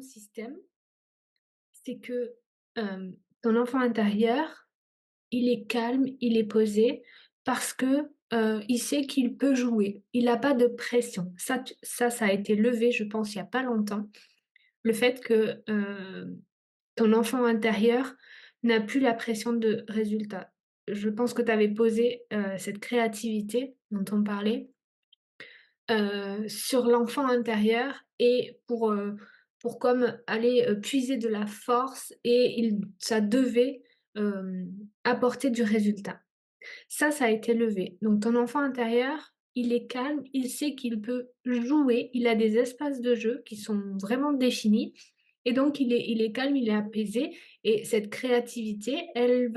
ton système, c'est que, ton enfant intérieur, il est calme, il est posé parce que, il sait qu'il peut jouer. Il a pas de pression. Ça a été levé, je pense, il y a pas longtemps. Le fait que, ton enfant intérieur n'a plus la pression de résultat. Je pense que tu avais posé, cette créativité dont on parlait, sur l'enfant intérieur et pour comme aller, puiser de la force et ça devait, apporter du résultat. Ça a été levé. Donc ton enfant intérieur, il est calme, il sait qu'il peut jouer, il a des espaces de jeu qui sont vraiment définis et donc il est calme, il est apaisé et cette créativité, elle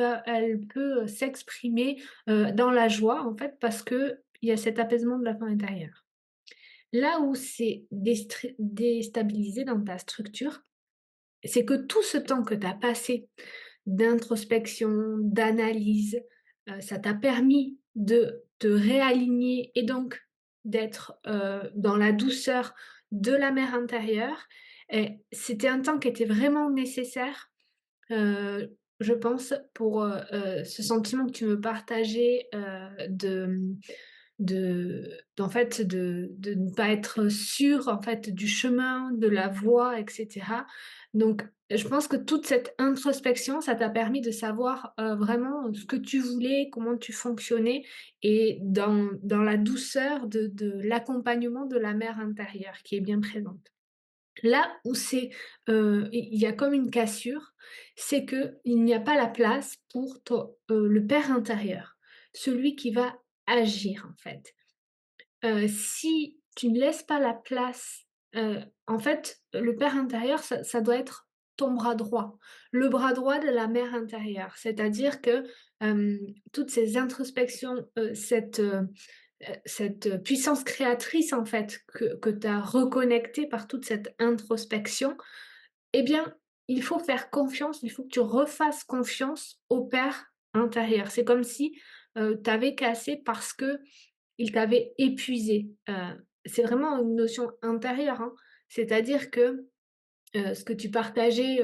peut, s'exprimer, dans la joie en fait parce qu'il y a cet apaisement de l'enfant intérieur. Là où c'est déstabilisé dans ta structure, c'est que tout ce temps que tu as passé d'introspection, d'analyse, ça t'a permis de te réaligner et donc d'être, dans la douceur de la mère intérieure et c'était un temps qui était vraiment nécessaire, je pense pour, ce sentiment que tu me partageais, d'en fait, de ne pas être sûr, en fait, du chemin, de la voie et cetera. Donc je pense que toute cette introspection, ça t'a permis de savoir, vraiment ce que tu voulais, comment tu fonctionnais et dans la douceur de l'accompagnement de la mère intérieure qui est bien présente. Là où il y a comme une cassure, c'est qu'il n'y a pas la place pour le père intérieur, celui qui va agir, en fait. Si tu ne laisses pas la place, en fait, le père intérieur, ça doit être ton bras droit, le bras droit de la mère intérieure. C'est-à-dire que, toutes ces introspections, cette puissance créatrice, en fait, que tu as reconnectée par toute cette introspection, eh bien, il faut faire confiance, il faut que tu refasses confiance au père intérieur. C'est comme si, tu avais cassé parce qu'il t'avait épuisé. C'est vraiment une notion intérieure, hein. C'est-à-dire que, ce que tu partageais,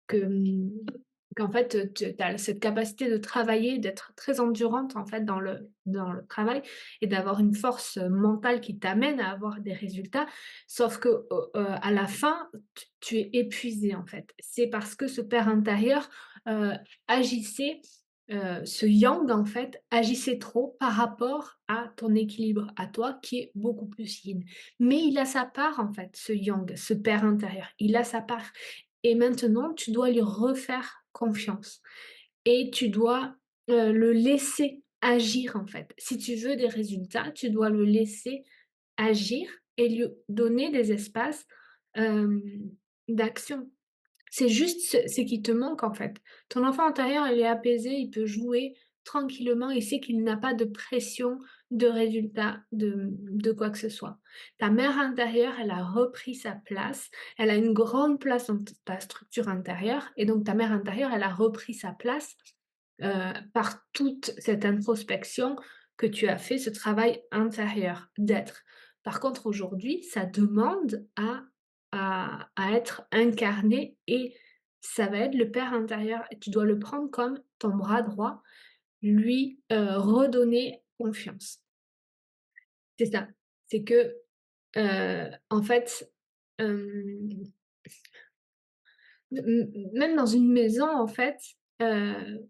qu'en fait, tu as cette capacité de travailler, d'être très endurante, en fait, dans le travail et d'avoir une force, mentale qui t'amène à avoir des résultats. Sauf que, à la fin, tu es épuisé en fait. C'est parce que ce père intérieur, heu, agissait, ce yang, en fait, agissait trop par rapport à ton équilibre à toi qui est beaucoup plus yin. Mais il a sa part en fait, ce yang, ce père intérieur, il a sa part et maintenant tu dois lui refaire confiance et tu dois, le laisser agir en fait. Si tu veux des résultats, tu dois le laisser agir et lui donner des espaces, hem, d'action. C'est juste ce qui te manque, en fait. Ton enfant intérieur, il est apaisé, il peut jouer tranquillement, il sait qu'il n'a pas de pression, de résultat, de quoi que ce soit. Ta mère intérieure, elle a repris sa place, elle a une grande place dans t ta structure intérieure et donc ta mère intérieure, elle a repris sa place, par toute cette introspection que tu as fait, ce travail intérieur d'être. Par contre, aujourd'hui, ça demande à être incarné et ça va être le père intérieur et tu dois le prendre comme ton bras droit, lui, redonner confiance. C'est ça. C'est que, en fait, hem, même dans une maison, en fait, la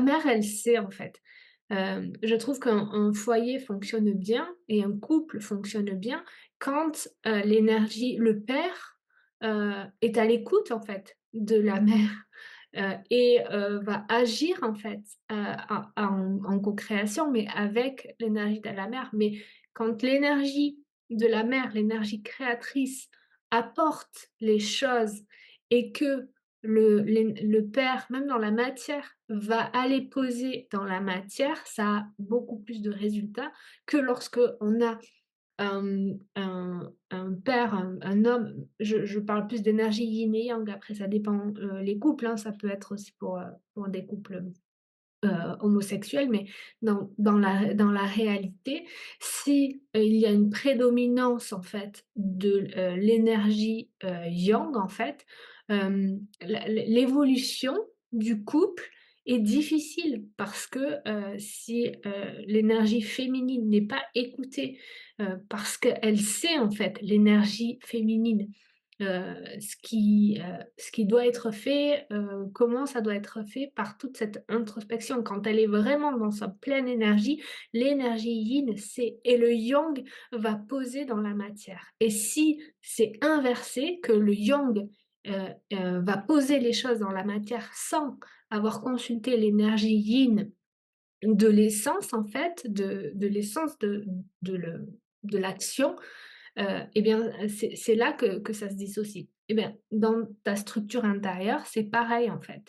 mère, elle sait, en fait. Je trouve qu'un foyer fonctionne bien et un couple fonctionne bien quand, le père, est à l'écoute, en fait, de la mère, et va agir, en fait, en co-création, mais avec l'énergie de la mère. Mais quand l'énergie de la mère, l'énergie créatrice apporte les choses et que le père, même dans la matière, va aller poser dans la matière, ça a beaucoup plus de résultats que lorsque on a un père, un homme, je parle plus d'énergie yin et yang, après ça dépend, les couples, hein, ça peut être aussi pour des couples, homosexuels, mais dans la réalité, si, il y a une prédominance en fait de, l'énergie, yang en fait, l'évolution du couple est difficile parce que, si, l'énergie féminine n'est pas écoutée, parce qu'elle sait en fait l'énergie féminine ce qui doit être fait, comment ça doit être fait par toute cette introspection. Quand elle est vraiment dans sa pleine énergie, l'énergie yin, c'est et le yang va poser dans la matière. Et si c'est inversé, que le yang, va poser les choses dans la matière sans avoir consulté l'énergie yin de l'essence en fait, de l'essence de l'action, et bien, c'est là que ça se dissocie. Et bien, dans ta structure intérieure, c'est pareil, en fait.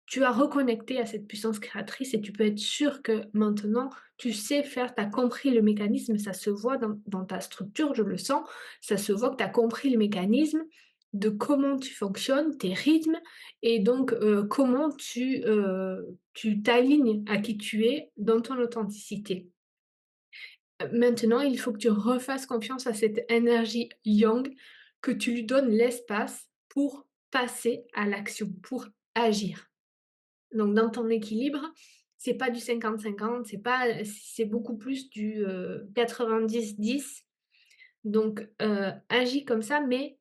Tu as reconnecté à cette puissance créatrice et tu peux être sûr que maintenant, tu sais faire, tu as compris le mécanisme, ça se voit dans ta structure, je le sens, ça se voit que tu as compris le mécanisme de comment tu fonctionnes, tes rythmes et donc comment tu t'alignes à qui tu es dans ton authenticité. Maintenant, il faut que tu refasses confiance à cette énergie yang, que tu lui donnes l'espace pour passer à l'action, pour agir. Donc dans ton équilibre, c'est pas du 50-50, c'est beaucoup plus du, 90-10. Donc agis comme ça, mais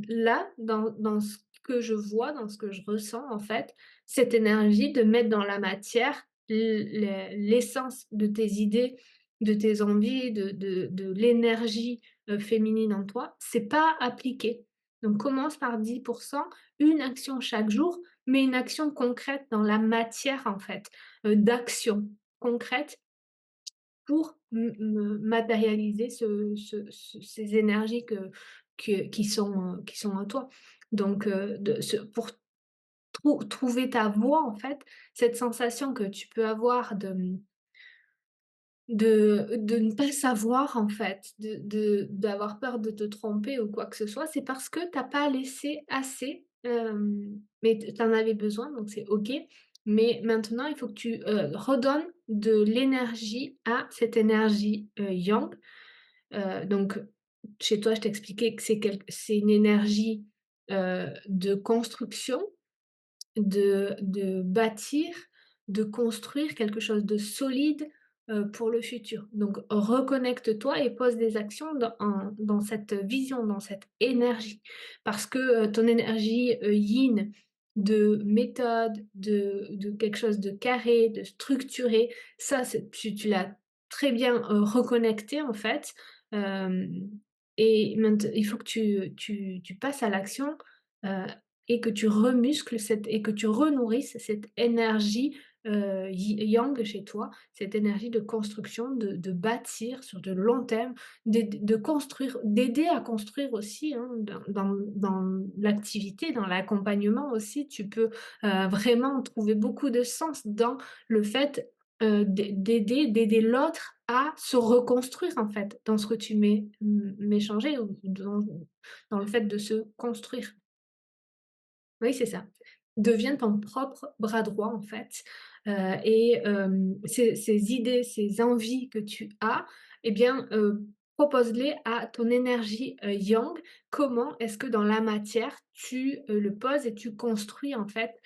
là, dans ce que je vois, dans ce que je ressens en fait, cette énergie de mettre dans la matière l'essence de tes idées, de tes envies, de l'énergie, féminine en toi, c'est pas appliqué. Donc commence par 10%, une action chaque jour, mais une action concrète dans la matière en fait, d'action concrète pour matérialiser ces énergies qui sont en toi. Donc pour trouver ta voie, en fait, cette sensation que tu peux avoir de ne pas savoir, en fait, d'avoir peur de te tromper ou quoi que ce soit, c'est parce que tu as pas laissé assez, mais tu en avais besoin, donc c'est OK. Mais maintenant, il faut que tu, redonnes de l'énergie à cette énergie, yang. Donc chez toi, je t'expliquais que c'est une énergie, de construction, de bâtir, de construire quelque chose de solide, pour le futur. Donc reconnecte-toi et pose des actions dans cette vision, dans cette énergie. Parce que, ton énergie, yin de méthode, de quelque chose de carré, de structuré, ça c'est tu l'as très bien, reconnecté en fait, hem et il faut que tu passes à l'action, heu et que tu remuscles et que tu renourrisses cette énergie, yang chez toi, cette énergie de construction, de bâtir sur de long terme, de construire, d'aider à construire aussi, hein, dans l'activité, dans l'accompagnement aussi. Tu peux, vraiment trouver beaucoup de sens dans le fait, d'aider l'autre à se reconstruire en fait, dans ce que tu mets changer ou dans le fait de se construire. Oui, c'est ça. Deviens ton propre bras droit, en fait, et ces idées, ces envies que tu as, eh bien, propose-les à ton énergie, yang. Comment est-ce que dans la matière, tu, le poses et tu construis, en fait,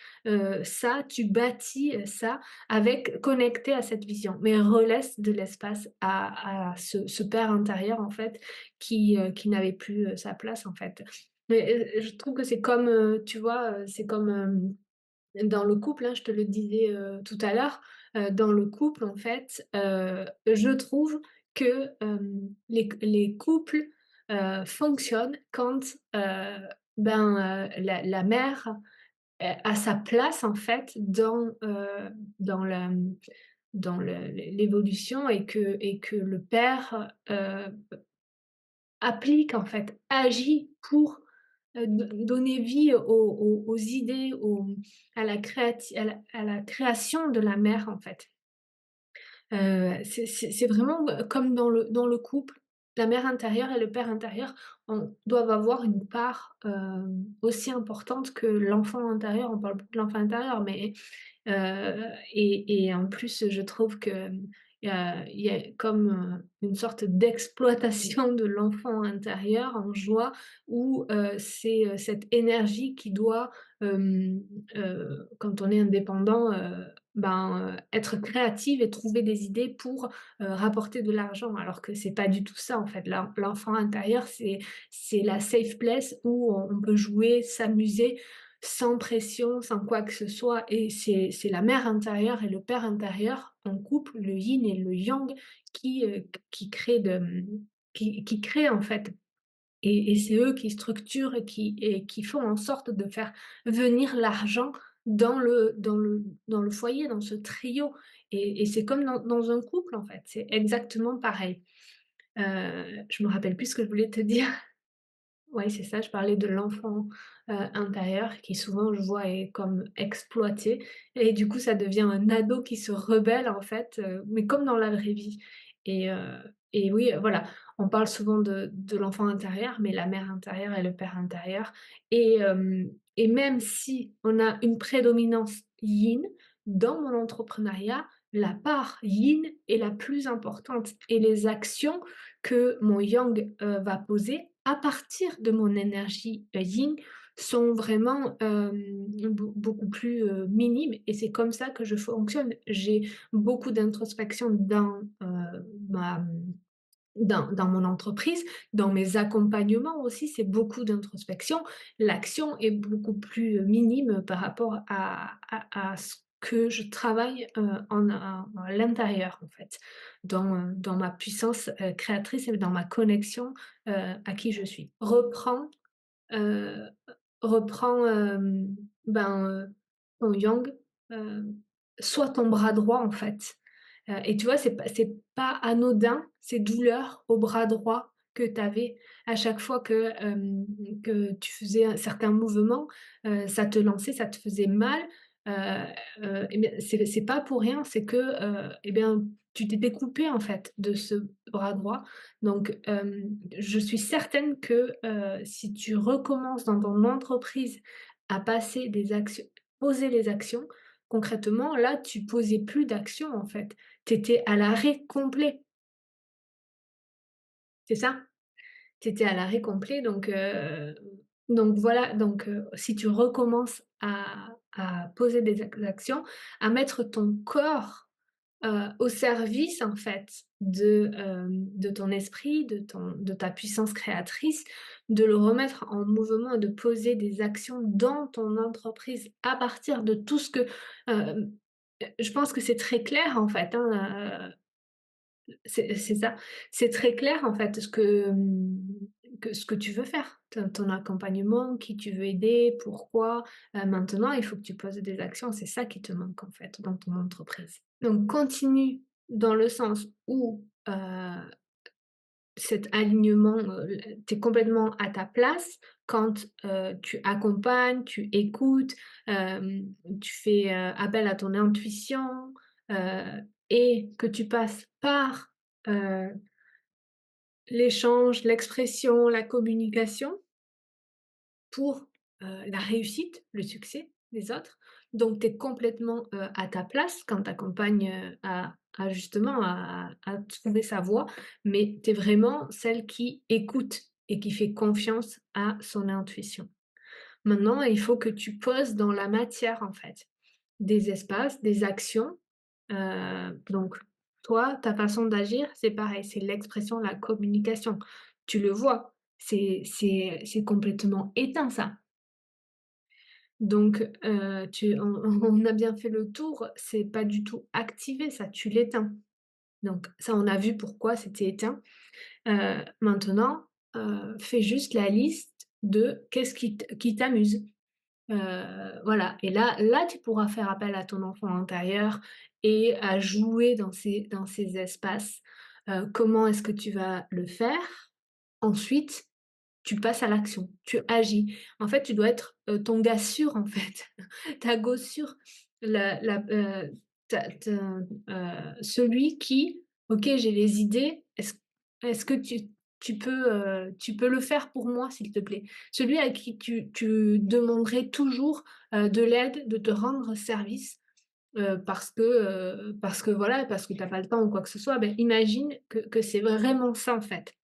ça, tu bâtis, ça avec connecté à cette vision. Mais relaisse de l'espace à ce père intérieur, en fait, qui n'avait plus, sa place, en fait. Mais, je trouve que c'est comme, tu vois, c'est comme, dans le couple, hein, je te le disais, tout à l'heure, dans le couple, en fait, je trouve que, les couples, fonctionnent quand, la mère, a sa place, en fait, dans la, dans l'évolution et que le père, applique en fait, agit pour, donner vie aux idées, à la création de la mère en fait. C'est vraiment, comme dans le couple. la mère intérieure et le père intérieur doivent avoir une part, aussi importante que l'enfant intérieur. On parle beaucoup de l'enfant intérieur, mais et en plus, je trouve que, il y a comme, une sorte d'exploitation de l'enfant intérieur en joie où, c'est, cette énergie qui doit, quand on est indépendant, être créative et trouver des idées pour, rapporter de l'argent. Alors que c'est pas du tout ça, en fait. L'enfant intérieur, c'est la safe place où on peut jouer, s'amuser, sans pression, sans quoi que ce soit et c'est la mère intérieure et le père intérieur en couple, le yin et le yang qui créent qui créent en fait et c'est eux qui structurent et qui font en sorte de faire venir l'argent dans le foyer, dans ce trio et c'est comme dans un couple en fait, c'est exactement pareil. Je me rappelle plus ce que je voulais te dire. Ouais, c'est ça, je parlais de l'enfant, intérieur qui souvent je vois est comme exploité et du coup ça devient un ado qui se rebelle en fait, mais comme dans la vraie vie et oui, voilà, on parle souvent de l'enfant intérieur, mais la mère intérieure et le père intérieur et même si on a une prédominance yin, dans mon entrepreneuriat, la part yin est la plus importante et les actions que mon yang, va poser à partir de mon énergie, yin sont vraiment, beaucoup plus, minimes et c'est comme ça que je fonctionne. J'ai beaucoup d'introspection ma dans mon entreprise, dans mes accompagnements aussi, c'est beaucoup d'introspection. L'action est beaucoup plus, minime par rapport à ce que je travaille, à l'intérieur, en fait, dans ma puissance, créatrice et dans ma connexion, à qui je suis. Heu, reprends, ton yang, hem, sois ton bras droit, en fait. Et tu vois, c'est pas anodin, ces douleurs au bras droit que tu avais à chaque fois que tu faisais un certain mouvement, ça te lançait, ça te faisait mal, heu et bien, c'est pas pour rien, c'est que, et bien, tu t'es découpé, en fait, de ce bras droit. Donc, je suis certaine que, si tu recommences dans ton entreprise à passer des actions poser les actions, concrètement, là, tu posais plus d'actions, en fait. Tu étais à l'arrêt complet, c'est ça? Tu étais à l'arrêt complet donc voilà, donc si tu recommences à poser des actions, à mettre ton corps, au service en fait de ton esprit, de ta puissance créatrice, de le remettre en mouvement et de poser des actions dans ton entreprise à partir de tout ce que, je pense que c'est très clair en fait, hein, c'est ça. C'est très clair en fait ce que tu veux faire. Ton accompagnement, qui tu veux aider, pourquoi. Maintenant, il faut que tu poses des actions. C'est ça qui te manque en fait dans ton entreprise. Donc continue dans le sens où, cet alignement, tu es complètement à ta place quand, tu accompagnes, tu écoutes, tu fais, appel à ton intuition, heu et que tu passes par, heu, l'échange, l'expression, la communication pour, la réussite, le succès des autres. Donc tu es complètement, à ta place quand tu accompagnes, à justement à trouver sa voie, mais tu es vraiment celle qui écoute et qui fait confiance à son intuition. Maintenant, il faut que tu poses dans la matière, en fait, des espaces, des actions. Donc toi, ta façon d'agir, c'est pareil, c'est l'expression, la communication. Tu le vois, c'est complètement éteint ça. Donc on a bien fait le tour, c'est pas du tout activé ça, tu l'éteins. Donc ça, on a vu pourquoi c'était éteint. Maintenant, fais juste la liste de qu'est-ce qui t'amuse. Voilà et là, tu pourras faire appel à ton enfant intérieur et à jouer dans ces espaces. Comment est-ce que tu vas le faire? Ensuite, tu passes à l'action, tu agis. En fait, tu dois être, ton gars sûr, en fait, ta go sûre, la celui qui: «OK, j'ai les idées, est-ce que tu tu peux le faire pour moi, s'il te plaît?» Celui à qui tu demanderais toujours, de l'aide, de te rendre service, parce que voilà, parce que tu as pas le temps ou quoi que ce soit, ben, imagine que c'est vraiment ça, en fait.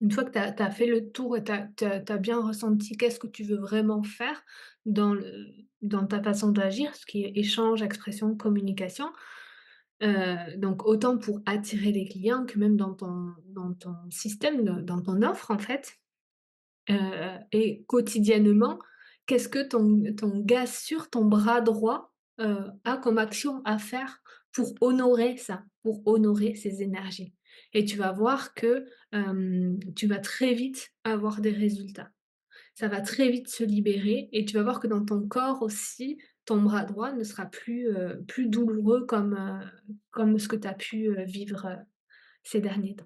Une fois que tu as fait le tour et tu as bien ressenti qu'est-ce que tu veux vraiment faire dans ta façon d'agir, ce qui est échange, expression, communication, donc autant pour attirer les clients que même dans ton système, dans ton offre, en fait, et quotidiennement, qu'est-ce que ton gars sûr, ton bras droit, a comme action à faire pour honorer ça, pour honorer ces énergies? Et tu vas voir que, tu vas très vite avoir des résultats. Ça va très vite se libérer et tu vas voir que dans ton corps aussi, ton bras droit ne sera plus douloureux comme ce que tu as pu, vivre, ces derniers temps.